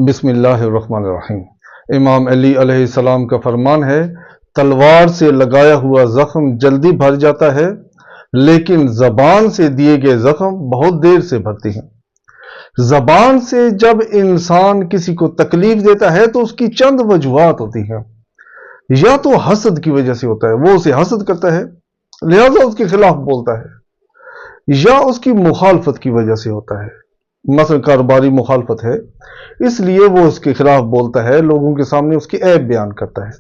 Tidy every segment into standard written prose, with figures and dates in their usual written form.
बिस्मिल्लाहिर्रहमानिर्रहीम। इमाम अली अलैहिस्सलाम का फरमान है, तलवार से लगाया हुआ जख्म जल्दी भर जाता है, लेकिन जबान से दिए गए जख्म बहुत देर से भरती हैं। जबान से जब इंसान किसी को तकलीफ देता है तो उसकी चंद वजूहात होती हैं। या तो हसद की वजह से होता है, वो उसे हसद करता है लिहाजा उसके खिलाफ बोलता है, या उसकी मुखालफत की वजह से होता है, मसलन कारोबारी मुखालफत है इसलिए वो उसके खिलाफ बोलता है, लोगों के सामने उसकी ऐब बयान करता है,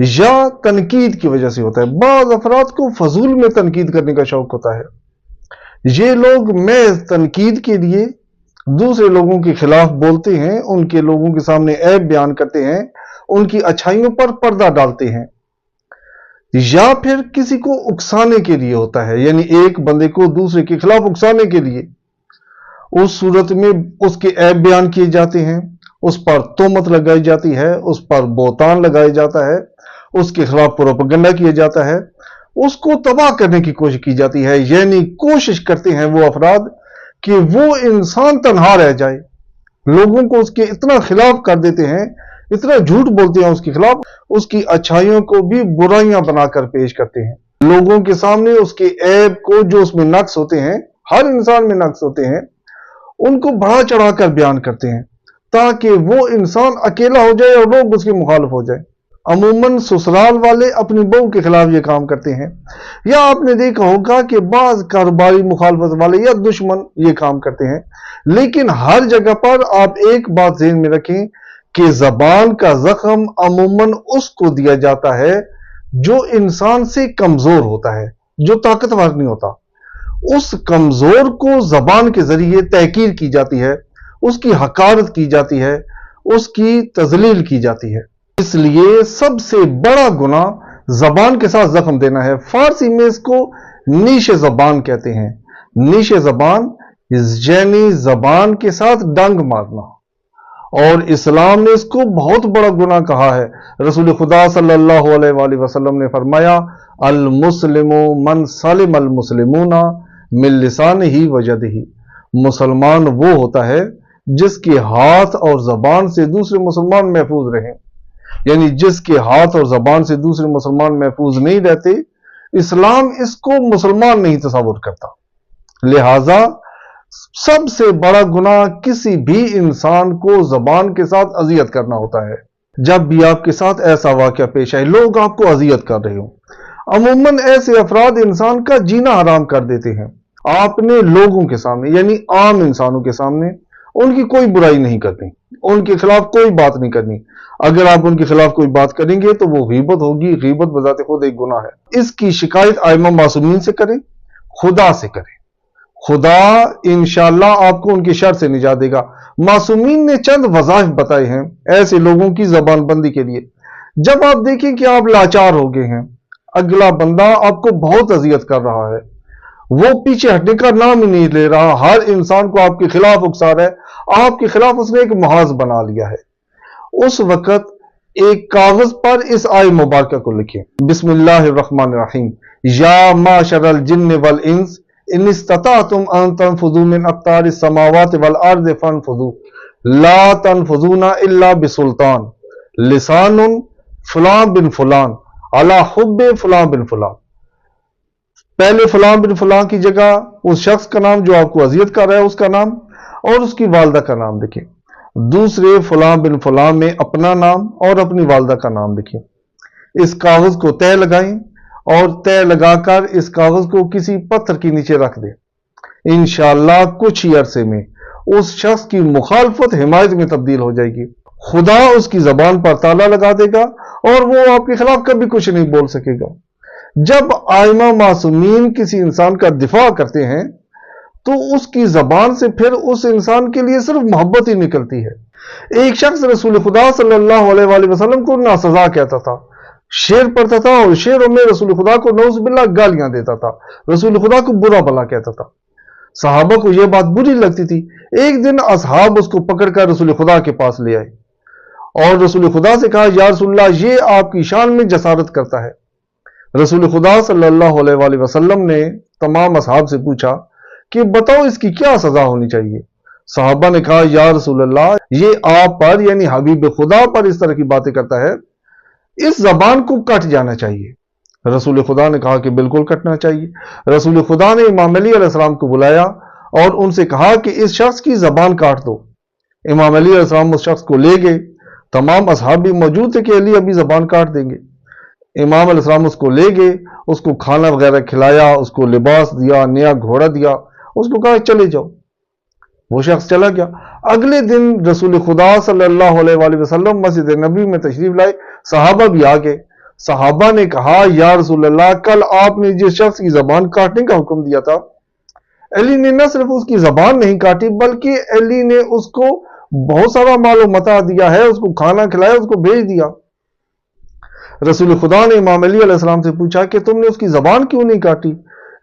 या तनकीद की वजह से होता है। बाज़ अफराद को फजूल में तनकीद करने का शौक होता है। ये लोग महज तनकीद के लिए दूसरे लोगों के खिलाफ बोलते हैं, उनके लोगों के सामने ऐब बयान करते हैं, उनकी अच्छाइयों पर पर्दा डालते हैं। या फिर किसी को उकसाने के लिए होता है, यानी एक बंदे को दूसरे के खिलाफ उकसाने के लिए, उस सूरत में उसके ऐब बयान किए जाते हैं, उस पर तोहमत लगाई जाती है, उस पर बोतान लगाया जाता है, उसके खिलाफ प्रोपेगेंडा किया जाता है, उसको तबाह करने की कोशिश की जाती है। यानी कोशिश करते हैं वो अफराद कि वो इंसान तन्हा रह जाए। लोगों को उसके इतना खिलाफ कर देते हैं, इतना झूठ बोलते हैं उसके खिलाफ, उसकी अच्छाइयों को भी बुराइयां बनाकर पेश करते हैं। लोगों के सामने उसके ऐब को, जो उसमें नक्स होते हैं, हर इंसान में नक्स होते हैं, उनको बढ़ा चढ़ाकर बयान करते हैं ताकि वो इंसान अकेला हो जाए और लोग उसके मुखालिफ हो जाए। अमूमन ससुराल वाले अपनी बहू के खिलाफ ये काम करते हैं, या आपने देखा होगा कि बाज कारोबारी मुखालफत वाले या दुश्मन ये काम करते हैं। लेकिन हर जगह पर आप एक बात ज़हन में रखें कि जबान का जख्म अमूमन उसको दिया जाता है जो इंसान से कमजोर होता है, जो ताकतवर नहीं होता। उस कमजोर को जबान के जरिए तहकीर की जाती है, उसकी हकारत की जाती है, उसकी तजलील की जाती है। इसलिए सबसे बड़ा गुनाह जबान के साथ जख्म देना है। फारसी में इसको नीश जबान कहते हैं। नीश जबान यानी जबान के साथ डंग मारना, और इस्लाम ने इसको बहुत बड़ा गुनाह कहा है। रसूल खुदा सल्लल्लाहु अलैहि वसल्लम ने फरमाया, अल मुस्लिमु मन सलिम अल मुस्लिमूना मिन लिसानिही व यदिही। मुसलमान वो होता है जिसके हाथ और जबान से दूसरे मुसलमान महफूज रहें। यानी जिसके हाथ और जबान से दूसरे मुसलमान महफूज नहीं रहते, इस्लाम इसको मुसलमान नहीं तस्वुर करता। लिहाजा सबसे बड़ा गुनाह किसी भी इंसान को जबान के साथ अजियत करना होता है। जब भी आपके साथ ऐसा वाकया पेश आए, लोग आपको अजियत कर रहे हो, अमूमन ऐसे अफराद इंसान का जीना हराम कर देते हैं। आपने लोगों के सामने, यानी आम इंसानों के सामने, उनकी कोई बुराई नहीं करनी, उनके खिलाफ कोई बात नहीं करनी। अगर आप उनके खिलाफ कोई बात करेंगे तो वो गीबत होगी। गीबत बजाते खुद एक गुनाह है। इसकी शिकायत आइमा मासूमीन से करें, खुदा से करें। खुदा इंशाअल्लाह आपको उनकी शर से निजात देगा। मासूमीन ने चंद वज़ाइफ बताए हैं ऐसे लोगों की जबान बंदी के लिए। जब आप देखें कि आप लाचार हो गए हैं, अगला बंदा आपको बहुत अजियत कर रहा है, वो पीछे हटने का नाम ही नहीं ले रहा, हर इंसान को आपके खिलाफ उकसा रहा है, आपके खिलाफ उसने एक महाज बना लिया है, उस वक्त एक कागज पर इस आय मुबारक को लिखें, बिस्मिल्लाहिर्रहमानिर्रहीम, या माशरल जिन्न वल इंस इन इस्तताअतुम अन तनफुज़ू मिन अक़तारिस समावाति वल अर्ज़ि फनफुज़ू ला तनफुज़ूना इल्ला बिसुल्तान लिसानुन फलां बिन फलान अला हुब्बे फलां बिन फलान। पहले फलां बिन फलां की जगह उस शख्स का नाम जो आपको अजियत कर रहा है उसका नाम और उसकी वालदा का नाम लिखें। दूसरे फलां बिन फलां में अपना नाम और अपनी वालदा का नाम लिखें। इस कागज को तय लगाएं और तय लगाकर इस कागज को किसी पत्थर के नीचे रख दें। इंशाअल्लाह कुछ ही अरसे में उस शख्स की मुखालफत हिमायत में तब्दील हो जाएगी। खुदा उसकी जबान पर ताला लगा देगा और वो आपके खिलाफ कभी कुछ नहीं बोल सकेगा। जब आइमा मासूमीन किसी इंसान का दिफा करते हैं तो उसकी जबान से फिर उस इंसान के लिए सिर्फ मोहब्बत ही निकलती है। एक शख्स रसूल खुदा सल्लल्लाहु अलैहि वसल्लम को नासज़ा कहता था, शेर पढ़ता था और शेरों में रसूल खुदा को नौज़ुबिल्लाह गालियां देता था, रसूल खुदा को बुरा भला कहता था। सहाबा को यह बात बुरी लगती थी। एक दिन असहाब उसको पकड़कर रसूल खुदा के पास ले आए और रसूल खुदा से कहा, या रसूलल्लाह, ये आपकी शान में जसारत करता है। रसूल खुदा सल्लल्लाहु अलैहि वसल्लम ने तमाम असहाब से पूछा कि बताओ इसकी क्या सजा होनी चाहिए। صحابہ نے کہا یا رسول اللہ یہ آپ پر یعنی حبیب خدا پر اس طرح کی باتیں کرتا ہے، اس زبان کو کٹ جانا چاہیے۔ رسول خدا نے کہا کہ بالکل کٹنا چاہیے۔ رسول خدا نے امام علی علیہ السلام کو بلایا اور ان سے کہا کہ اس شخص کی زبان کاٹ دو۔ امام علی علیہ السلام اس شخص کو لے گئے، تمام اصحاب بھی موجود تھے کہ علی ابھی زبان کاٹ دیں گے۔ امام علیہ السلام اس کو لے گئے، اس کو کھانا وغیرہ کھلایا، اس کو لباس دیا، نیا گھوڑا دیا، اس کو کہا چلے جاؤ۔ وہ شخص چلا گیا۔ اگلے دن رسول خدا صلی اللہ علیہ وآلہ وسلم مسجد نبی میں تشریف لائے، صحابہ بھی آ گئے۔ صحابہ نے کہا یا رسول اللہ کل آپ نے جس شخص کی زبان کاٹنے کا حکم دیا تھا، علی نے نہ صرف اس کی زبان نہیں کاٹی بلکہ علی نے اس کو بہت سارا مال و متاع دیا ہے، اس کو کھانا کھلایا، اس کو بھیج دیا۔ رسول خدا نے امام علی علیہ السلام سے پوچھا کہ تم نے اس کی زبان کیوں نہیں کاٹی؟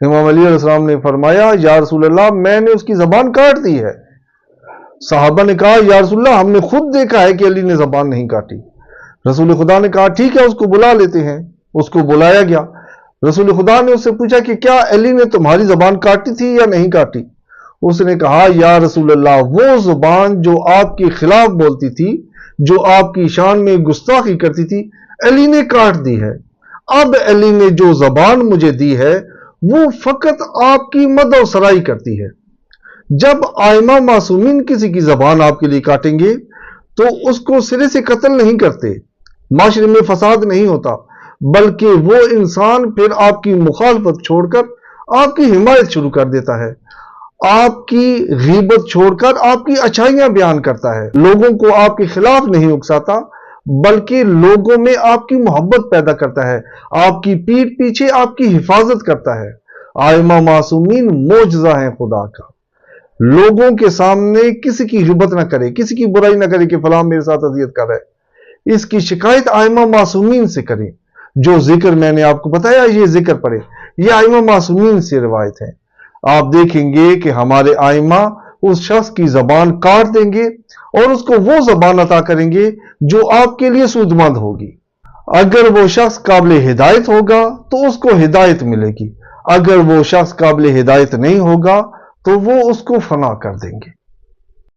امام علی علیہ السلام نے فرمایا یا رسول اللہ میں نے اس کی زبان کاٹ دی ہے۔ صحابہ نے کہا یا رسول اللہ ہم نے خود دیکھا ہے کہ علی نے زبان نہیں کاٹی۔ رسول خدا نے کہا ٹھیک ہے اس کو بلا لیتے ہیں۔ اس کو بلایا گیا۔ رسول خدا نے اس سے پوچھا کہ کیا علی نے تمہاری زبان کاٹی تھی یا نہیں کاٹی؟ اس نے کہا یا رسول اللہ وہ زبان جو آپ کے خلاف بولتی تھی، جو آپ کی شان میں گستاخی کرتی تھی، علی نے کاٹ دی ہے۔ اب علی نے جو زبان مجھے دی ہے وہ فقط آپ کی مدح و سرائی کرتی ہے۔ جب ائمہ معصومین کسی کی زبان آپ کے لیے کاٹیں گے تو اس کو سرے سے قتل نہیں کرتے، معاشرے میں فساد نہیں ہوتا، بلکہ وہ انسان پھر آپ کی مخالفت چھوڑ کر آپ کی حمایت شروع کر دیتا ہے، آپ کی غیبت چھوڑ کر آپ کی اچھائیاں بیان کرتا ہے، لوگوں کو آپ کے خلاف نہیں اکساتا بلکہ لوگوں میں آپ کی محبت پیدا کرتا ہے، آپ کی پیٹھ پیچھے آپ کی حفاظت کرتا ہے۔ ائمہ معصومین معجزہ ہیں خدا کا۔ لوگوں کے سامنے کسی کی غیبت نہ کرے، کسی کی برائی نہ کرے کہ فلاں میرے ساتھ اذیت کر رہا ہے، اس کی شکایت ائمہ معصومین سے کریں۔ جو ذکر میں نے آپ کو بتایا یہ ذکر پڑھے، یہ ائمہ معصومین سے روایت ہے۔ آپ دیکھیں گے کہ ہمارے ائمہ اس شخص کی زبان کاٹ دیں گے اور اس کو وہ زبان عطا کریں گے جو آپ کے لیے سود مند ہوگی۔ اگر وہ شخص قابل ہدایت ہوگا تو اس کو ہدایت ملے گی، اگر وہ شخص قابل ہدایت نہیں ہوگا تو وہ اس کو فنا کر دیں گے۔